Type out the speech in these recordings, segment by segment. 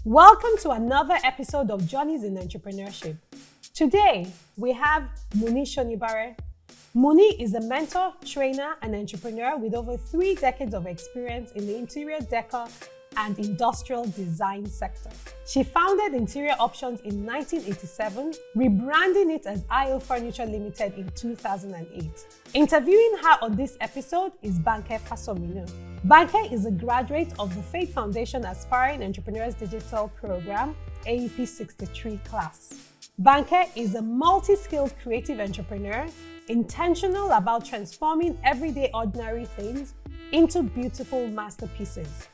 Welcome to another episode of Journeys in Entrepreneurship. Today, we have Muni Shonibare. Muni is a mentor, trainer, and entrepreneur with over 3 decades of experience in the interior decor and industrial design sector. She founded Interior Options in 1987, rebranding it as IO Furniture Limited in 2008. Interviewing her on this episode is Banke Fasominu. Banke is a graduate of the Faith Foundation Aspiring Entrepreneurs Digital Program, AEP 63 class. Banke is a multi-skilled creative entrepreneur, intentional about transforming everyday ordinary things into beautiful masterpieces.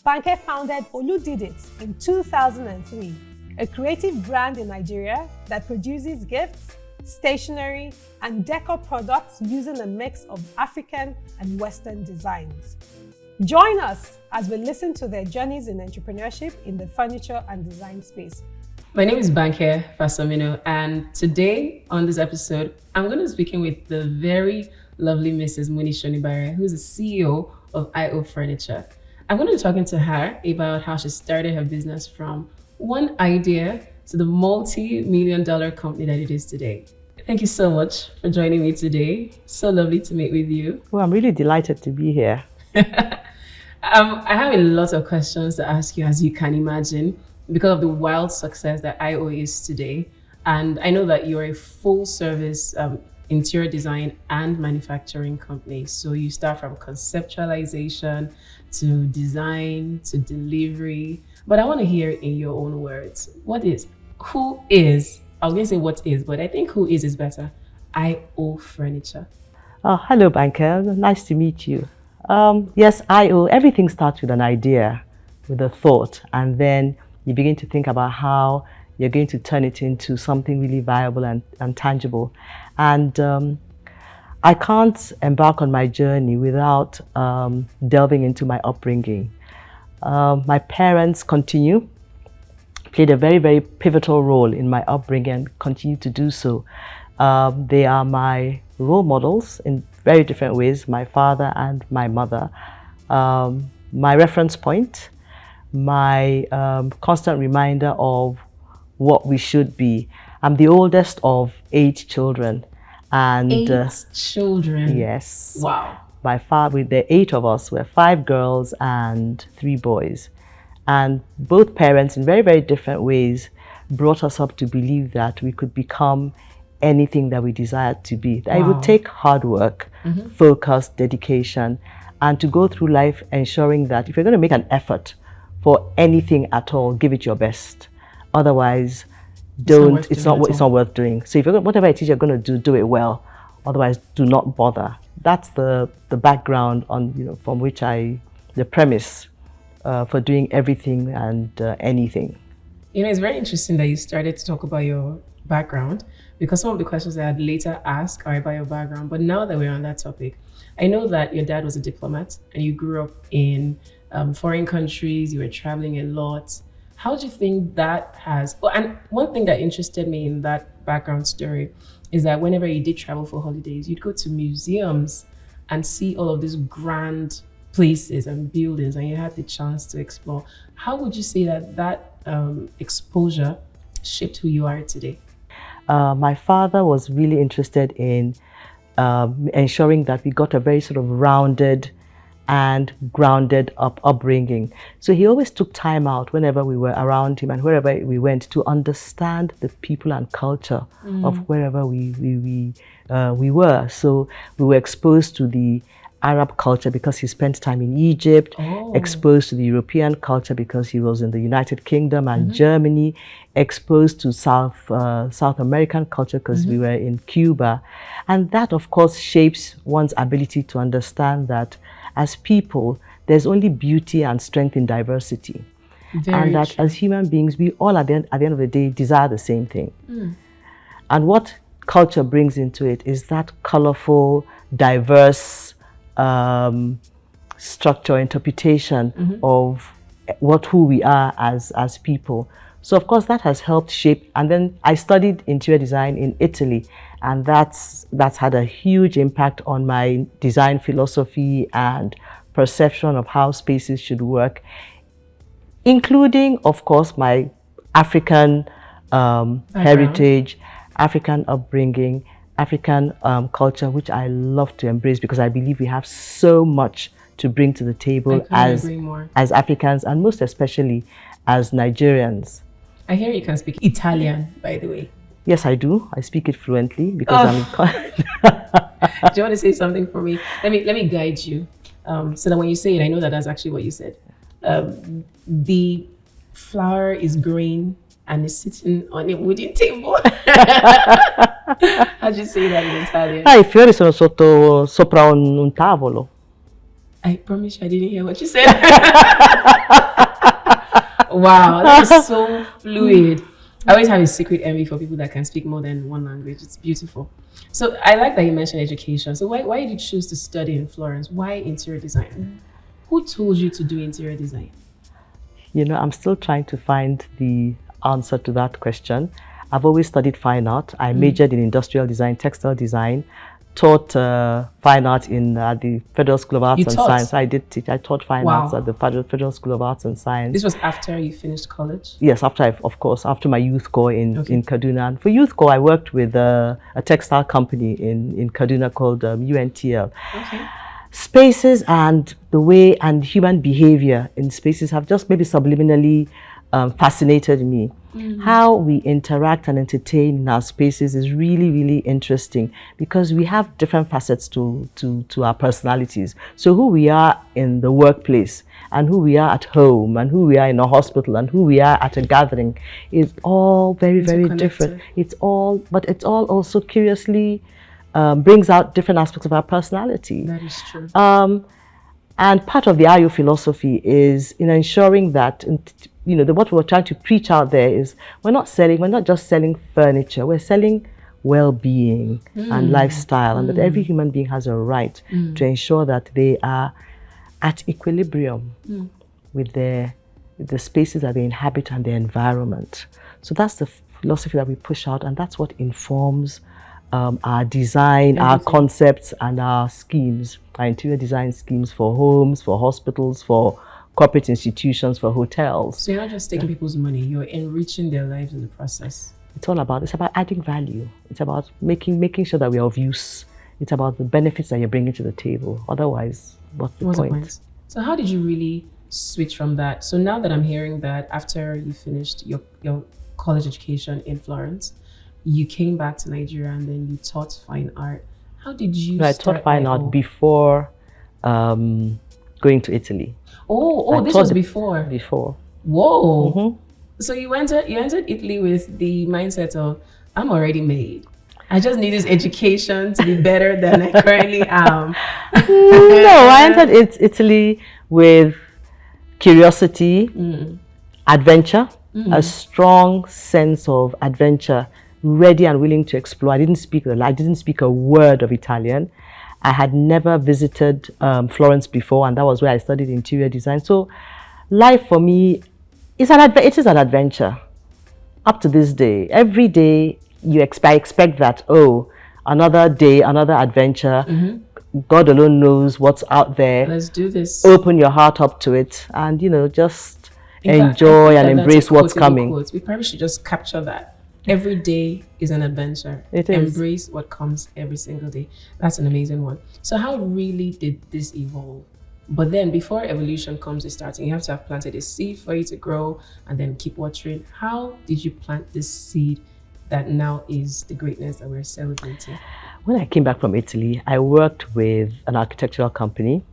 Banke founded Oludidit in 2003, a creative brand in Nigeria that produces gifts, stationery, and decor products using a mix of African and Western designs. Join us as we listen to their journeys in entrepreneurship in the furniture and design space. My name is Banke Fasominu, and today on this episode, I'm going to be speaking with the very lovely Mrs Muni Shonibare, who is the CEO of IO Furniture. I'm going to be talking to her about how she started her business from one idea to the multi-million-dollar company that it is today. Thank you so much for joining me today. So lovely to meet with you. Well, I'm really delighted to be here. I have a lot of questions to ask you, as you can imagine, because of the wild success that IO is today. And I know that you're a full-service interior design and manufacturing company. So you start from conceptualization to design to delivery. But I want to hear in your own words, I was going to say what is, but I think who is better. IO Furniture. Oh, hello, Banke. Nice to meet you. Yes, IO, everything starts with an idea, with a thought, and then you begin to think about how you're going to turn it into something really viable and tangible. And I can't embark on my journey without delving into my upbringing. My parents played a very, very pivotal role in my upbringing and continue to do so. They are my role models in very different ways, my father and my mother. My reference point, my constant reminder of what we should be. I'm the oldest of 8 children. And 8 children? Yes. Wow. By far, with the 8 of us, we're 5 girls and 3 boys. And both parents, in very, very different ways, brought us up to believe that we could become anything that we desired to be. That It would take hard work, focus, dedication, and to go through life ensuring that if you're going to make an effort for anything at all, give it your best. Otherwise, it's not worth doing. So if whatever it is you're going to do it well. Otherwise, do not bother. That's the background from which the premise for doing everything and anything. It's very interesting that you started to talk about your background, because some of the questions I had later asked are about your background. But now that we're on that topic, I know that your dad was a diplomat and you grew up in foreign countries, you were traveling a lot. How do you think that has... Well, and one thing that interested me in that background story is that whenever you did travel for holidays, you'd go to museums and see all of these grand places and buildings, and you had the chance to explore. How would you say that exposure shaped who you are today? My father was really interested in ensuring that we got a very sort of rounded and grounded upbringing. So he always took time out whenever we were around him and wherever we went to understand the people and culture of wherever we were. So we were exposed to the Arab culture because he spent time in Egypt, exposed to the European culture because he was in the United Kingdom and Germany, exposed to South American culture because we were in Cuba. And that, of course, shapes one's ability to understand that as people, there's only beauty and strength in diversity. And that as human beings, we all at the end of the day desire the same thing. And what culture brings into it is that colorful, diverse structure, interpretation of who we are as people. So of course that has helped shape. And then I studied interior design in Italy, and that's had a huge impact on my design philosophy and perception of how spaces should work including, of course, my African heritage, African upbringing, African culture, which I love to embrace because I believe we have so much to bring to the table as Africans, and most especially as Nigerians. I hear you can speak Italian, by the way. Yes, I do. I speak it fluently because I'm. Do you want to say something for me? Let me guide you, so that when you say it, I know that that's actually what you said. The flower is green and is sitting on a wooden table. How'd you say that in Italian? I fiori sono sopra un tavolo. I promise you I didn't hear what you said. Wow, that is so fluid. I always have a secret envy for people that can speak more than one language. It's beautiful. So I like that you mentioned education. So why did you choose to study in Florence? Why interior design? Who told you to do interior design? You know, I'm still trying to find the answer to that question. I've always studied fine art. I majored in industrial design, textile design, taught fine art in the Federal School of Arts and Science. I did teach. I taught fine arts at the Federal School of Arts and Science. This was after you finished college? Yes, after my youth corps in Kaduna. And for youth corps, I worked with a textile company in Kaduna called UNTL. Okay. Spaces and the way and human behavior in spaces have just maybe subliminally fascinated me. How we interact and entertain in our spaces is really, really interesting because we have different facets to our personalities. So who we are in the workplace and who we are at home and who we are in a hospital and who we are at a gathering is all very, very different. But it's all also curiously brings out different aspects of our personality. That is true. And part of the IO philosophy is in ensuring that, you know, what we're trying to preach out there is we're not just selling furniture, we're selling well-being and lifestyle, and that every human being has a right to ensure that they are at equilibrium with the spaces that they inhabit and their environment. So that's the philosophy that we push out, and that's what informs our design, our concepts, and our schemes, our interior design schemes for homes, for hospitals, for corporate institutions, for hotels. So you're not just taking people's money, you're enriching their lives in the process. It's about adding value. It's about making sure that we're of use. It's about the benefits that you're bringing to the table. Otherwise, what's the point? So how did you really switch from that? So now that I'm hearing that after you finished your college education in Florence, you came back to Nigeria and then you taught fine art. How did you start? I taught fine art before going to Italy. This was before? Before. Whoa. So you entered Italy with the mindset of, I'm already made. I just need this education to be better than I currently am. No, I entered Italy with curiosity, adventure, a strong sense of adventure, ready and willing to explore. I didn't speak a word of Italian. I had never visited Florence before, and that was where I studied interior design. So life for me is an adventure. Up to this day, every day I expect that, another day, another adventure. God alone knows what's out there. Let's do this. Open your heart up to it and, just enjoy and embrace what's coming. We probably should just capture that. Every day is an adventure. It is. Embrace what comes every single day. That's an amazing one. So how really did this evolve? But then before evolution comes to starting, you have to have planted a seed for it to grow and then keep watering. How did you plant this seed that now is the greatness that we're celebrating? When I came back from Italy, I worked with an architectural company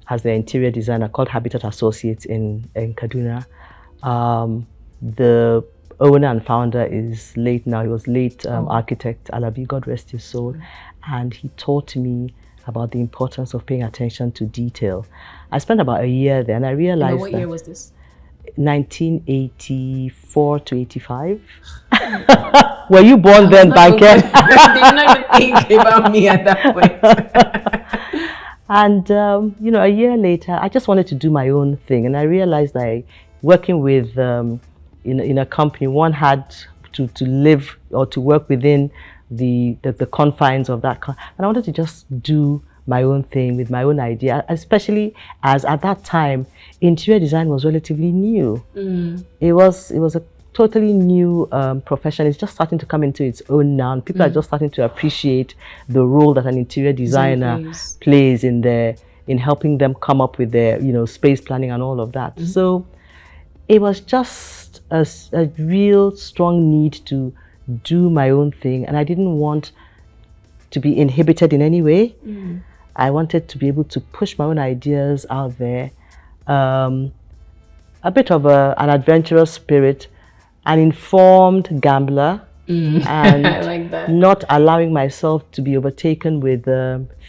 as the interior designer called Habitat Associates in Kaduna. The owner and founder is late now. He was late architect Alabi, God rest his soul. And he taught me about the importance of paying attention to detail. I spent about a year there and I realized what year was this? 1984 to 85. Were you born then, Banke? They did not even think about me at that point. And, a year later, I just wanted to do my own thing. And I realized that working with, in a company, one had to live or to work within the confines of that. And I wanted to just do my own thing with my own idea, especially as at that time, interior design was relatively new. It was a totally new profession. It's just starting to come into its own now. People are just starting to appreciate the role that an interior designer plays in helping them come up with their, space planning and all of that. So it was just a real strong need to do my own thing, and I didn't want to be inhibited in any way. I wanted to be able to push my own ideas out there. A bit of an adventurous spirit, an informed gambler, and I like that. Not allowing myself to be overtaken with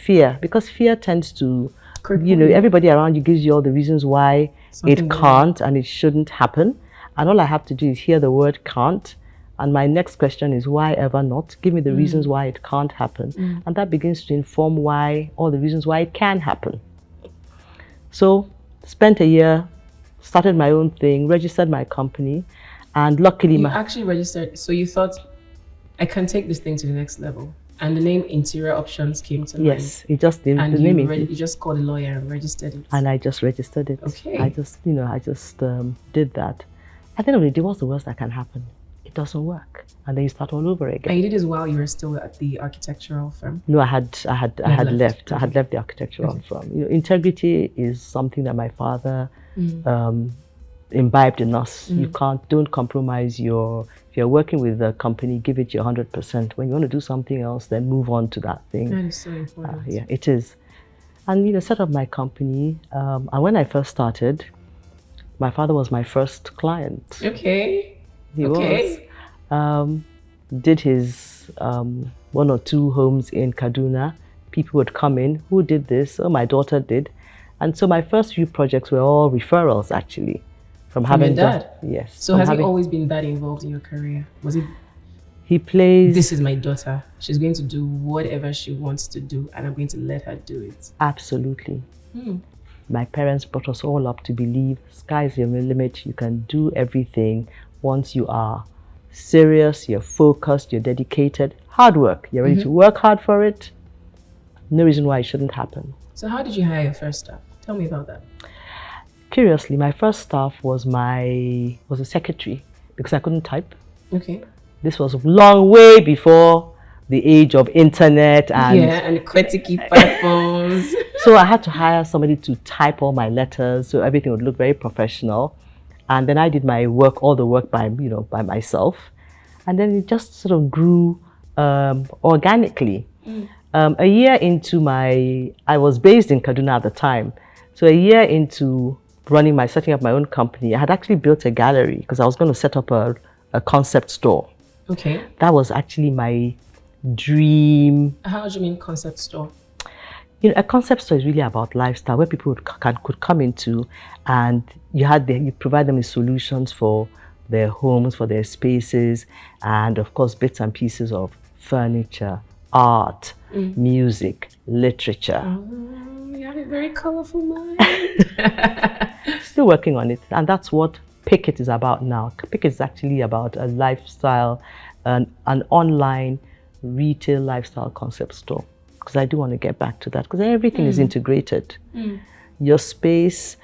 fear, because fear tends to, everybody around you gives you all the reasons why it can't and it shouldn't happen. And all I have to do is hear the word can't. And my next question is, why ever not? Give me the reasons why it can't happen. And that begins to inform all the reasons why it can happen. So, spent a year, started my own thing, registered my company, and luckily you actually registered. So you thought, I can take this thing to the next level. And the name Interior Options came to mind. Yes, it just did. And you just called a lawyer and registered it. And I just registered it. Okay. I just did that. At the end of the day, what's the worst that can happen? It doesn't work, and then you start all over again. And you did this while you were still at the architectural firm? No, I had left. I had left the architectural firm. Integrity is something that my father imbibed in us. You don't compromise if you're working with a company, give it your 100%. When you want to do something else, then move on to that thing. That is so important. Yeah, it is. And set up my company. And when I first started, my father was my first client. Okay. He was. Did his 1 or 2 homes in Kaduna. People would come in. Who did this? Oh, my daughter did. And so my first few projects were all referrals, actually. From having your dad? Yes. So has he always been that involved in your career? Was it? He plays... This is my daughter. She's going to do whatever she wants to do, and I'm going to let her do it. Absolutely. My parents brought us all up to believe sky's your limit. You can do everything once you are serious, you're focused, you're dedicated, hard work. You're ready to work hard for it. No reason why it shouldn't happen. So how did you hire your first staff? Tell me about that. Curiously, my first staff was a secretary, because I couldn't type. Okay. This was long way before the age of internet and QWERTY platforms. So I had to hire somebody to type all my letters, so everything would look very professional. And then I did my work, all the work by myself. And then it just sort of grew organically. A year into I was based in Kaduna at the time. So a year into setting up my own company, I had actually built a gallery because I was going to set up a concept store. Okay. That was actually my dream. How do you mean concept store? A concept store is really about lifestyle, where people could come into, and you provide them with solutions for their homes, for their spaces, and of course bits and pieces of furniture, art, music, literature. You have a very colorful mind. Still working on it, and that's what Pickett is about now. Pickett is actually about a lifestyle, an online retail lifestyle concept store. Because I do want to get back to that, because everything is integrated. Your space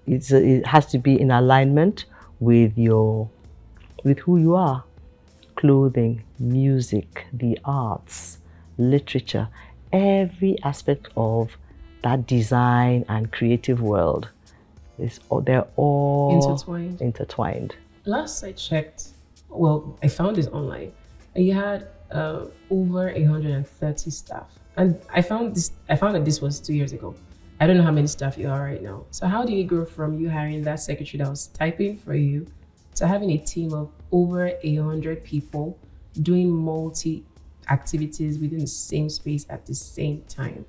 it has to be in alignment with who you are. Clothing, music, the arts, literature, every aspect of that design and creative world they're all intertwined. Last I checked, I found this online, and you had over 130 staff. And I found that this was 2 years ago. I don't know how many staff you are right now. So how did you go from you hiring that secretary that was typing for you to having a team of over 100 people doing multi activities within the same space at the same time?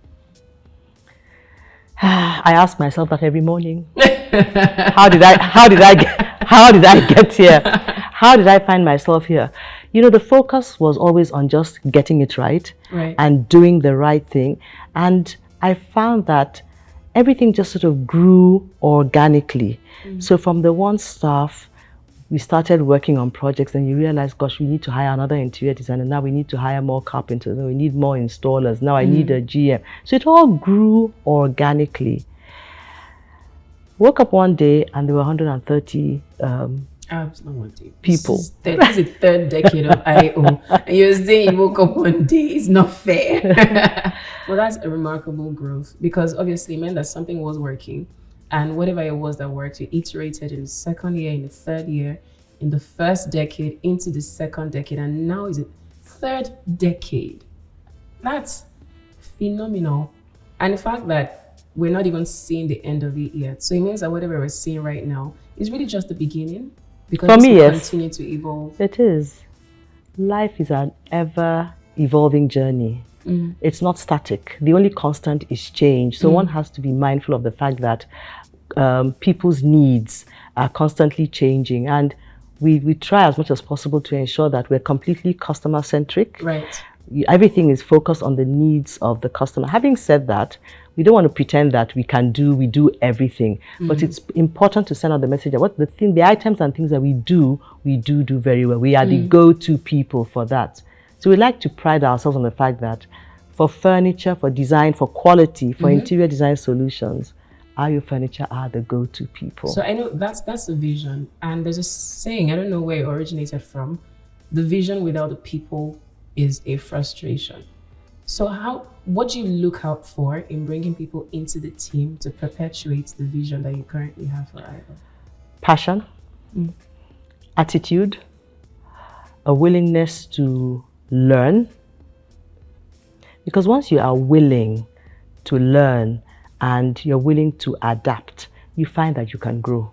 I ask myself that every morning. How did I get here? How did I find myself here? The focus was always on just getting it right and doing the right thing. And I found that everything just sort of grew organically. So from the one staff, we started working on projects, and you realize, gosh, we need to hire another interior designer. Now we need to hire more carpenters. Now we need more installers. Now I need a GM. So it all grew organically. Woke up one day and there were 130 This people. is the third decade of IO. And you're saying you woke up one day. It's not fair. Well, that's a remarkable growth, because obviously it meant that something was working. And whatever it was that worked, you iterated in the second year, in the third year, in the first decade, into the second decade, and now is the third decade. That's phenomenal. And the fact that we're not even seeing the end of it yet. So it means that whatever we're seeing right now is really just the beginning, because For me, will yes. continue to evolve. It is. Life is an ever-evolving journey. It's not static. The only constant is change. So one has to be mindful of the fact that people's needs are constantly changing, and we try as much as possible to ensure that we're completely customer-centric. Right. Everything is focused on the needs of the customer. Having said that, we don't want to pretend that we do everything, but it's important to send out the message that the items and things that we do very well. We are the go-to people for that. So we like to pride ourselves on the fact that for furniture, for design, for quality, for interior design solutions, Ayo Furniture are the go-to people. So I know that's the vision. And there's a saying, I don't know where it originated from, the vision without the people is a frustration. So what do you look out for in bringing people into the team to perpetuate the vision that you currently have for Ayo? Passion, attitude, a willingness to learn. Because once you are willing to learn and you're willing to adapt, you find that you can grow.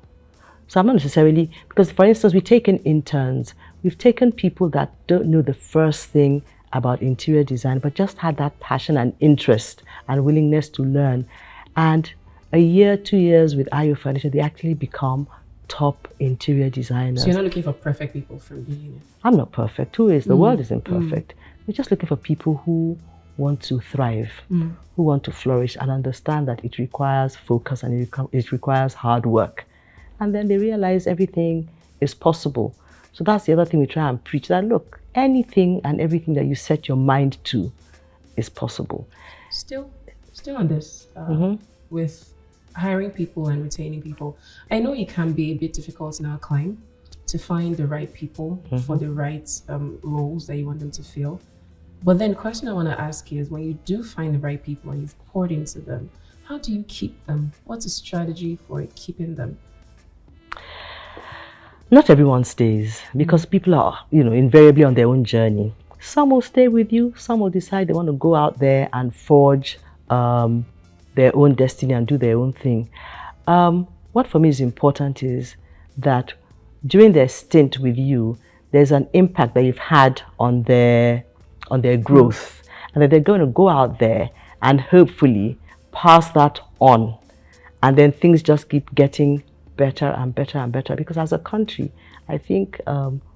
So I'm not necessarily, because for instance, we've taken interns, we've taken people that don't know the first thing about interior design, but just had that passion and interest and willingness to learn. And a year, 2 years with Ayo Furniture, they actually become top interior designers. So you're not looking for perfect people from the beginning? I'm not perfect. Who is? The world isn't perfect. We're just looking for people who want to thrive, who want to flourish and understand that it requires focus and it requires hard work. And then they realize everything is possible. So that's the other thing we try and preach, that look, anything and everything that you set your mind to is possible. Still on this, with hiring people and retaining people, I know it can be a bit difficult in our climb to find the right people for the right roles that you want them to fill. But then the question I want to ask you is, when you do find the right people and you've poured into them, how do you keep them? What's the strategy for keeping them? Not everyone stays, because people are, invariably on their own journey. Some will stay with you, some will decide they want to go out there and forge their own destiny and do their own thing. What for me is important is that during their stint with you, there's an impact that you've had on their growth, and that they're going to go out there and hopefully pass that on, and then things just keep getting better and better and better. Because as a country, I think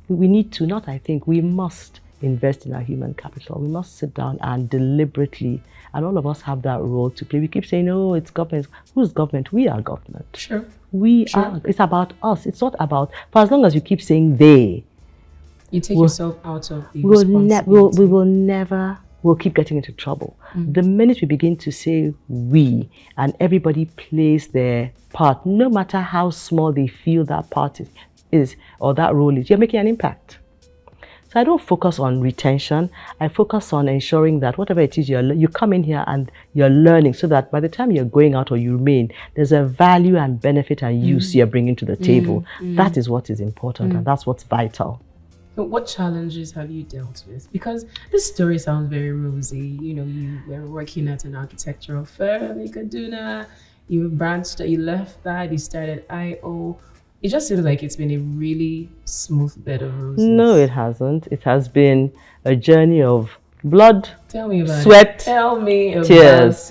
we must invest in our human capital. We must sit down and deliberately, and all of us have that role to play. We keep saying, oh, it's government. Who's government? We are government. Sure. We are. It's about us. It's not about, for as long as you keep saying they, you take yourself out of the responsibility. We'll keep getting into trouble. The minute we begin to say we, and everybody plays their part, no matter how small they feel that part is or that role is, you're making an impact. So I don't focus on retention. I focus on ensuring that whatever it is you come in here and you're learning, so that by the time you're going out or you remain, there's a value and benefit and use you're bringing to the table. That is what is important, and that's what's vital. So what challenges have you dealt with? Because this story sounds very rosy. You were working at an architectural firm in Kaduna, you branched, you left that, you started IO. It just seems like it's been a really smooth bed of roses. No, it hasn't. It has been a journey of blood, sweat, tears.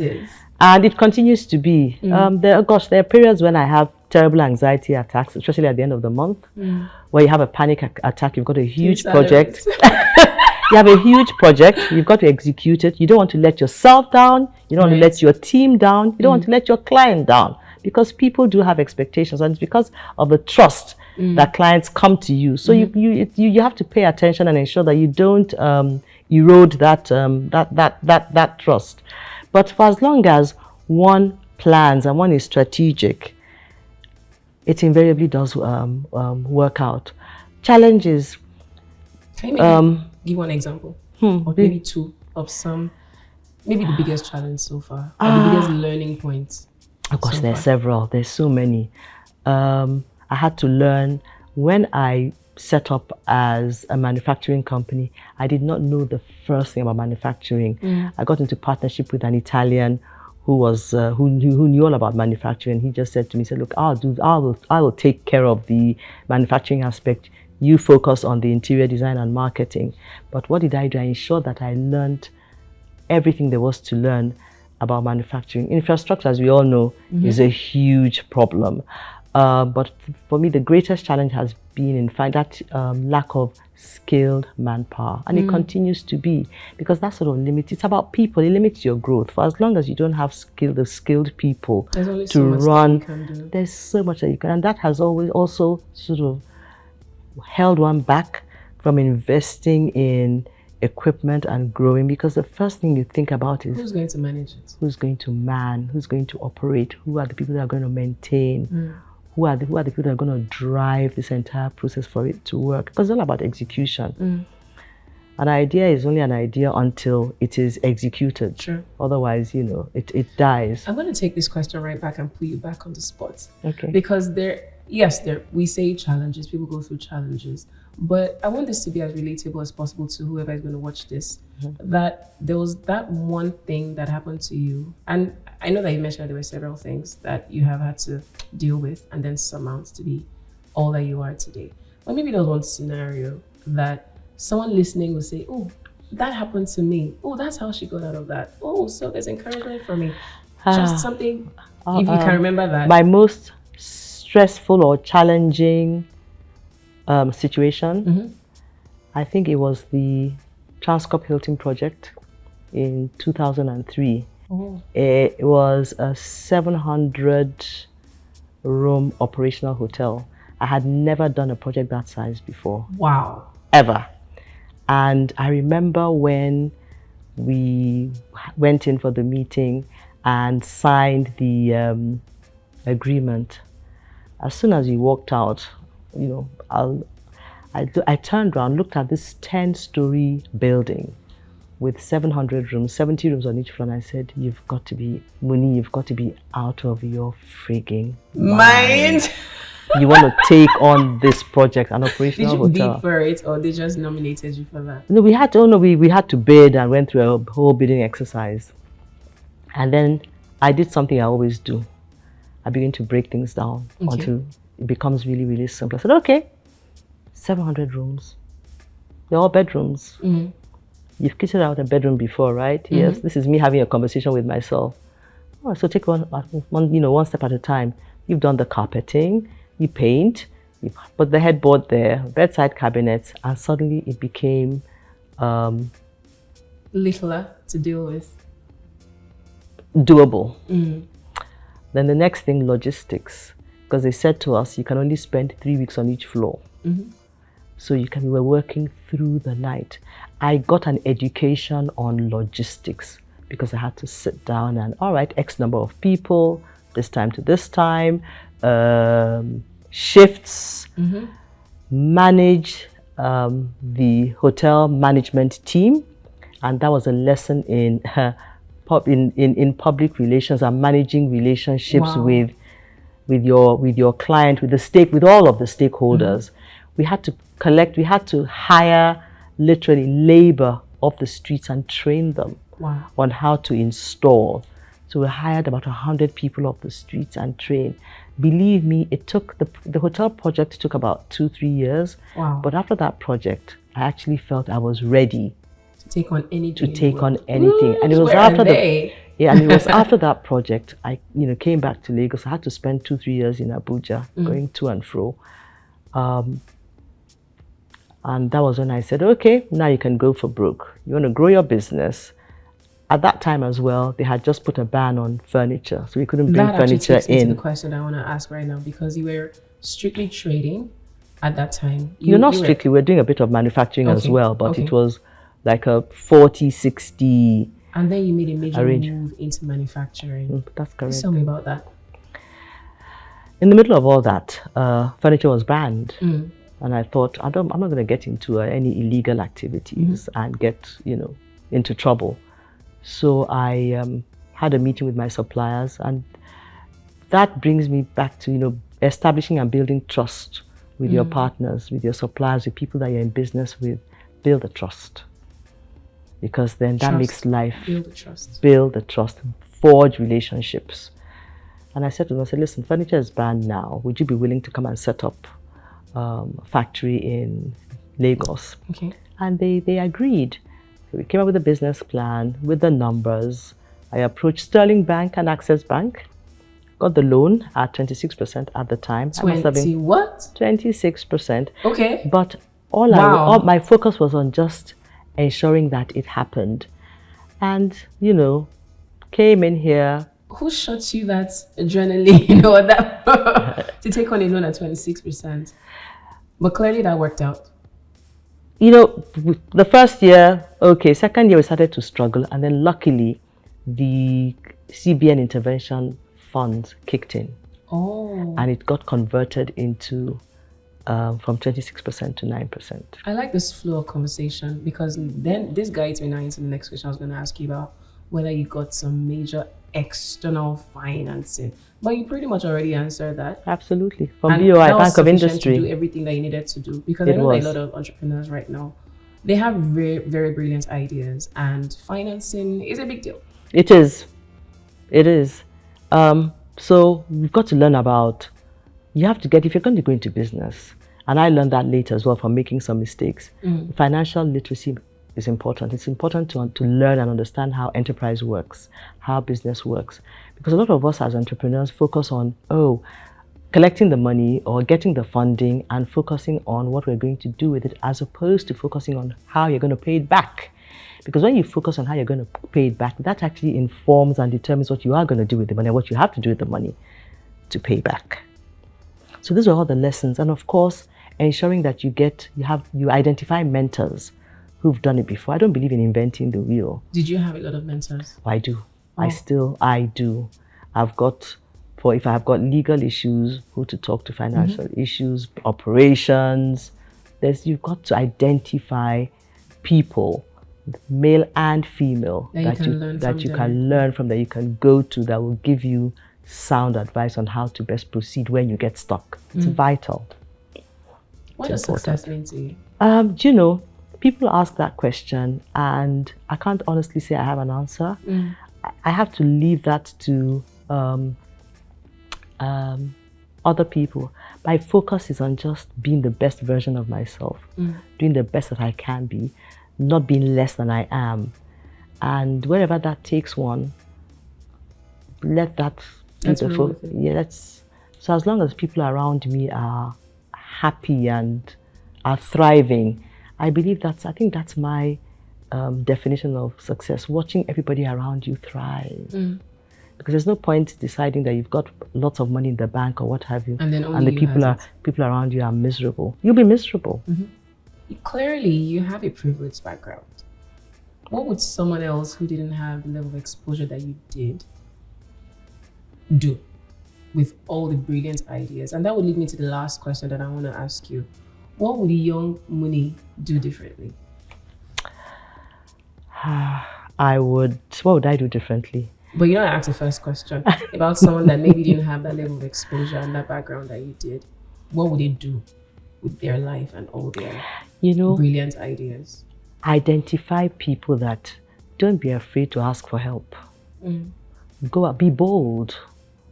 And it continues to be. There are periods when I have terrible anxiety attacks, especially at the end of the month, where you have a panic attack. You've got a huge project. You have a huge project. You've got to execute it. You don't want to let yourself down. You don't want to let your team down. You don't want to let your client down, because people do have expectations, and it's because of the trust that clients come to you. So you have to pay attention and ensure that you don't erode that trust. But for as long as one plans and one is strategic, it invariably does work out. Challenges. Can you maybe give one example, or maybe two of some, maybe the biggest challenge so far, or the biggest learning points? Of course, there's several. There's so many. I had to learn when I set up as a manufacturing company. I did not know the first thing about manufacturing. I got into partnership with an Italian who was who knew all about manufacturing. He just said to me, he said, "Look, I will take care of the manufacturing aspect. You focus on the interior design and marketing." But what did I do? I ensured that I learned everything there was to learn about manufacturing. Infrastructure, as we all know, is a huge problem. But for me, the greatest challenge has been, in fact, that lack of skilled manpower. And it continues to be, because that sort of limits, it's about people, it limits your growth. For as long as you don't have the skilled people to run, there's so much that you can. And that has always also sort of held one back from investing in equipment and growing, because the first thing you think about is who's going to manage it, who's going to man, who's going to operate, who are the people that are going to maintain, who are the people that are going to drive this entire process for it to work, because it's all about execution. An idea is only an idea until it is executed. Sure. Otherwise, you know, it dies. I'm going to take this question right back and put you back on the spot. Okay. Because we say challenges, people go through challenges, but I want this to be as relatable as possible to whoever is going to watch this. That there was that one thing that happened to you, and I know that you mentioned that there were several things that you have had to deal with and then surmount to be all that you are today. But maybe there was one scenario that someone listening will say, "Oh, that happened to me. Oh, that's how she got out of that. Oh, so there's encouragement for me." Just something, if you can remember that. My most stressful or challenging situation, I think it was the Transcorp Hilton project in 2003. It was a 700-room operational hotel. I had never done a project that size before. Wow. Ever. And I remember when we went in for the meeting and signed the agreement. As soon as we walked out, you know, I turned around, looked at this 10-story building with 700 rooms, 70 rooms on each floor, and I said, "You've got to be, Muni, you've got to be out of your frigging mind. You want to take on this project, an operational hotel." Did you bid for it, or they just nominated you for that? No, we had to bid and went through a whole bidding exercise. And then I did something I always do. I began to break things down until it becomes really, really simple. I said, okay, 700 rooms. They're all bedrooms. You've kitted out a bedroom before, right? Yes, this is me having a conversation with myself. Oh, so take one step at a time. You've done the carpeting, you paint, you put the headboard there, bedside cabinets, and suddenly it became littler to deal with. Doable. Then the next thing, logistics, because they said to us, you can only spend 3 weeks on each floor. So we were working through the night. I got an education on logistics because I had to sit down and, all right, X number of people, this time to this time, shifts, manage the hotel management team. And that was a lesson in public relations and managing relationships with your client, with all of the stakeholders. We had to hire literally labor off the streets and train them on how to install. So we hired about 100 people off the streets and trained. Believe me, it took the hotel project took about 2-3 years. But after that project, I actually felt I was ready to take on anything. And it was after after that project I came back to Lagos. I had to spend 2-3 years in Abuja going to and fro. And that was when I said, okay, now you can go for broke. You want to grow your business. At that time as well, they had just put a ban on furniture, so we couldn't bring furniture in. That takes me to the question I want to ask right now, because you were strictly trading at that time? You're not strictly. We're doing a bit of manufacturing as well, but it was like a 40-60. And then you made a major move into manufacturing. That's correct. Tell me about that. In the middle of all that, furniture was banned. And I thought, I'm not going to get into any illegal activities and get, into trouble. So I had a meeting with my suppliers, and that brings me back to, establishing and building trust with your partners, with your suppliers, with people that you're in business with. Build the trust. Because then that makes life. Build the trust. Forge relationships. And I said to them, listen, furniture is banned now. Would you be willing to come and set up a factory in Lagos? Okay. And they agreed. So we came up with a business plan with the numbers. I approached Sterling Bank and Access Bank. Got the loan at 26% at the time. 20 what? 26%. Okay. But all my focus was on just ensuring that it happened. And, came in here. Who shot you that adrenaline, that to take on a loan at 26%? But clearly that worked out. The first year, okay. Second year we started to struggle, and then luckily the CBN intervention funds kicked in. Oh. And it got converted into from 26% to 9%. I like this flow of conversation, because then this guides me now into the next question I was going to ask you about, whether you got some major external financing. But you pretty much already answered that. Absolutely. From BOI, Bank of Industry. To do everything that you needed to do. Because I know that a lot of entrepreneurs right now, they have very, very brilliant ideas, and financing is a big deal. It is. It is. So we've got to learn about, you have to get, if you're going to go into business, and I learned that later as well from making some mistakes, financial literacy is important. It's important to learn and understand how enterprise works, how business works. Because a lot of us as entrepreneurs focus on, collecting the money or getting the funding and focusing on what we're going to do with it, as opposed to focusing on how you're going to pay it back. Because when you focus on how you're going to pay it back, that actually informs and determines what you are going to do with the money, what you have to do with the money to pay back. So these are all the lessons. And of course, ensuring that you identify mentors who've done it before. I don't believe in inventing the wheel. Did you have a lot of mentors? I do. I do. If I've got legal issues, who to talk to, financial issues, operations, you've got to identify people, male and female, that you can learn from, that you can go to, that will give you sound advice on how to best proceed when you get stuck. It's vital. What does success mean to you? People ask that question, and I can't honestly say I have an answer. I have to leave that to other people. My focus is on just being the best version of myself, doing the best that I can be, not being less than I am. And wherever that takes one, let that be the focus. Yeah, so as long as people around me are happy and are thriving, I think that's my definition of success, watching everybody around you thrive. Because there's no point deciding that you've got lots of money in the bank or what have you, and the people around you are miserable. You'll be miserable. Clearly, you have a privileged background. What would someone else who didn't have the level of exposure that you did do with all the brilliant ideas? And that would lead me to the last question that I want to ask you. What would young Muni do differently? What would I do differently? But you know, I asked the first question about someone that maybe didn't have that level of exposure and that background that you did. What would they do with their life and all their brilliant ideas? Identify people that don't be afraid to ask for help. Go out, be bold.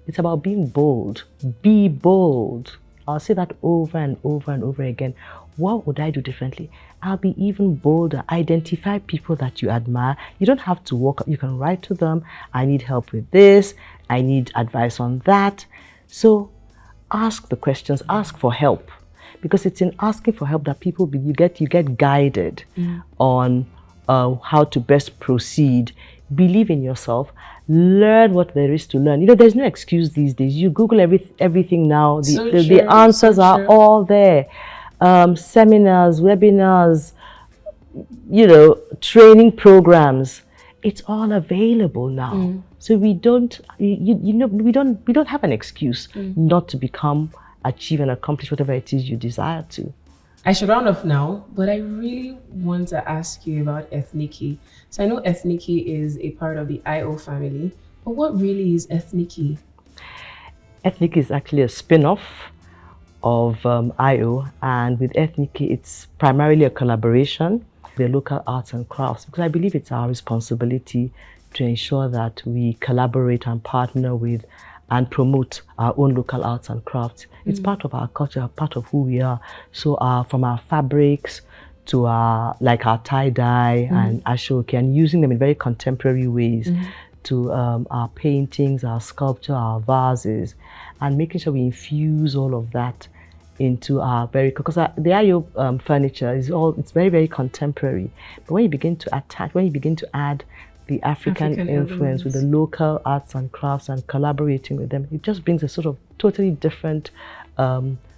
It's about being bold. Be bold. I'll say that over and over and over again. What would I do differently? I'll be even bolder. Identify people that you admire. You don't have to walk up. You can write to them. I need help with this. I need advice on that. So ask the questions. Ask for help. Because it's in asking for help that you get guided on how to best proceed. Believe in yourself. Learn what there is to learn. There's no excuse these days. You Google everything now. The answers are all there. seminars, webinars, training programs. It's all available now. So we don't, we don't have an excuse not to achieve and accomplish whatever it is you desire to. I should round off now, but I really want to ask you about Ethniki. So I know Ethniki is a part of the IO family, but what really is Ethniki? Ethniki is actually a spin-off of IO, and with Ethniki, it's primarily a collaboration with the local arts and crafts, because I believe it's our responsibility to ensure that we collaborate and partner with and promote our own local arts and crafts. It's part of our culture, part of who we are. So from our fabrics to our tie-dye and ashoke, and using them in very contemporary ways, to our paintings, our sculpture, our vases, and making sure we infuse all of that into our because the IO furniture it's very, very contemporary. But when you begin to add the African influence with the local arts and crafts and collaborating with them, it just brings a sort of totally different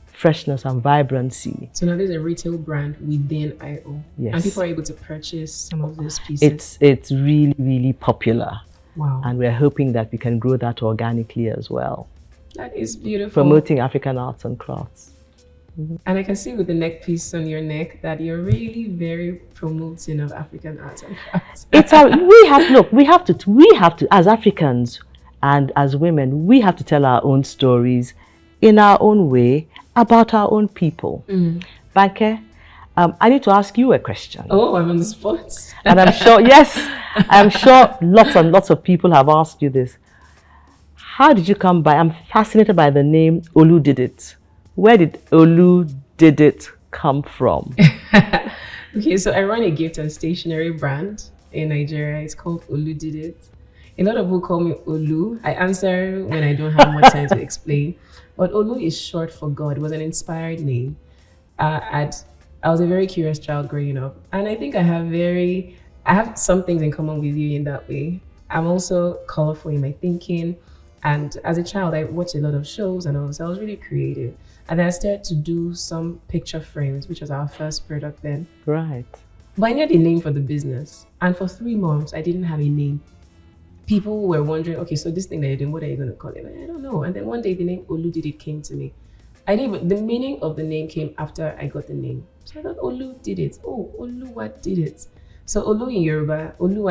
freshness and vibrancy. So now there's a retail brand within IO. Yes. And people are able to purchase some of those pieces. It's really, really popular. Wow. And we're hoping that we can grow that organically as well. That is beautiful. Promoting African arts and crafts. And I can see with the neck piece on your neck that you're really very promoting of African arts and crafts. We have to, as Africans and as women, we have to tell our own stories in our own way about our own people. Banke, I need to ask you a question. Oh, I'm on the spot. And I'm sure, yes, I'm sure lots and lots of people have asked you this. How did you come by? I'm fascinated by the name Oludidit. Where did Oludidit come from? Okay, so I run a gift and stationery brand in Nigeria. It's called Oludidit. A lot of people call me Olu. I answer when I don't have much time to explain. But Olu is short for God. It was an inspired name. I was a very curious child growing up, and I think I have some things in common with you in that way. I'm also colorful in my thinking, and as a child, I watched a lot of shows and all, so I was really creative. And then I started to do some picture frames, which was our first product then. Right. But I needed a name for the business. And for 3 months, I didn't have a name. People were wondering, okay, so this thing that you're doing, what are you going to call it? I don't know. And then one day the name Oludidit came to me. The meaning of the name came after I got the name. So I thought, Olu did it. Oh, Oluwa did it. So Oluwa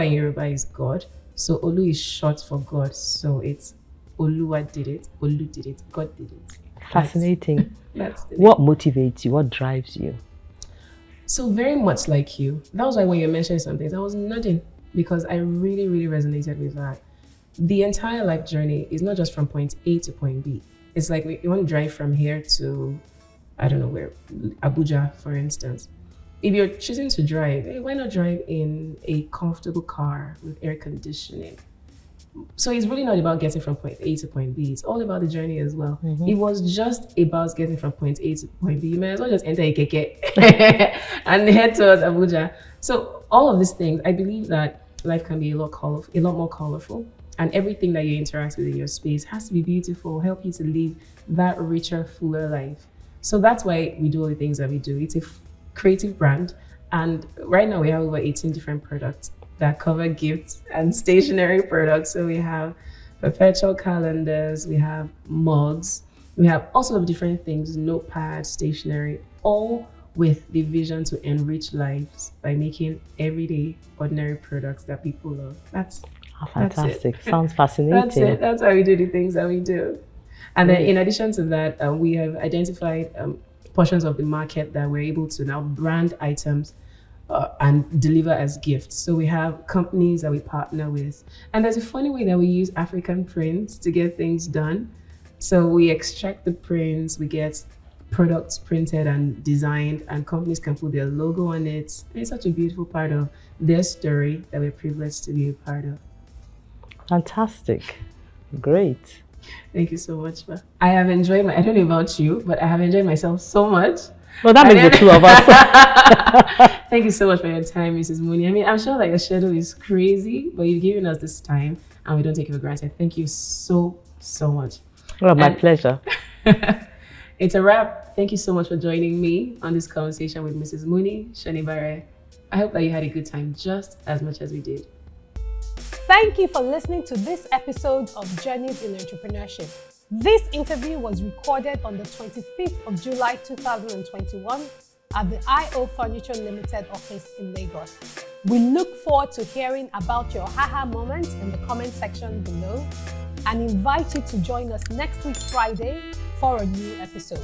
in Yoruba is God. So Olu is short for God. So it's Oluwa did it, Olu did it, God did it. Fascinating. That's the what motivates you? What drives you? So very much like you. That was why when you mentioned some things, I was nodding, because I really, really resonated with that. The entire life journey is not just from point A to point B. It's like you want to drive from here to, I don't know where, Abuja, for instance. If you're choosing to drive, why not drive in a comfortable car with air conditioning? So it's really not about getting from point A to point B. It's all about the journey as well. It was just about getting from point A to point B. You may as well just enter a keke and head towards Abuja. So all of these things, I believe that life can be a lot more colorful, and everything that you interact with in your space has to be beautiful, help you to live that richer, fuller life. So that's why we do all the things that we do. It's a creative brand, and right now we have over 18 different products that cover gifts and stationery products. So we have perpetual calendars, we have mugs, we have all sorts of different things, notepads, stationery, all with the vision to enrich lives by making everyday, ordinary products that people love. That's fantastic. Sounds fascinating. That's it. That's why we do the things that we do. And then in addition to that, we have identified portions of the market that we're able to now brand items and deliver as gifts. So we have companies that we partner with. And there's a funny way that we use African prints to get things done. So we extract the prints, we get products printed and designed, and companies can put their logo on it. And it's such a beautiful part of their story that we're privileged to be a part of. Fantastic. Great. Thank you so much. I have enjoyed I don't know about you, but I have enjoyed myself so much. Well, that makes the two of us. Thank you so much for your time, Mrs. Muni. I mean, I'm sure your schedule is crazy, but you've given us this time and we don't take it for granted. Thank you so, so much. Well, my pleasure. It's a wrap. Thank you so much for joining me on this conversation with Mrs Muni Shonibare. I hope that you had a good time just as much as we did. Thank you for listening to this episode of Journeys in Entrepreneurship. This interview was recorded on the 25th of July 2021 at the IO Furniture Limited office in Lagos. We look forward to hearing about your haha moments in the comment section below and invite you to join us next week Friday for a new episode.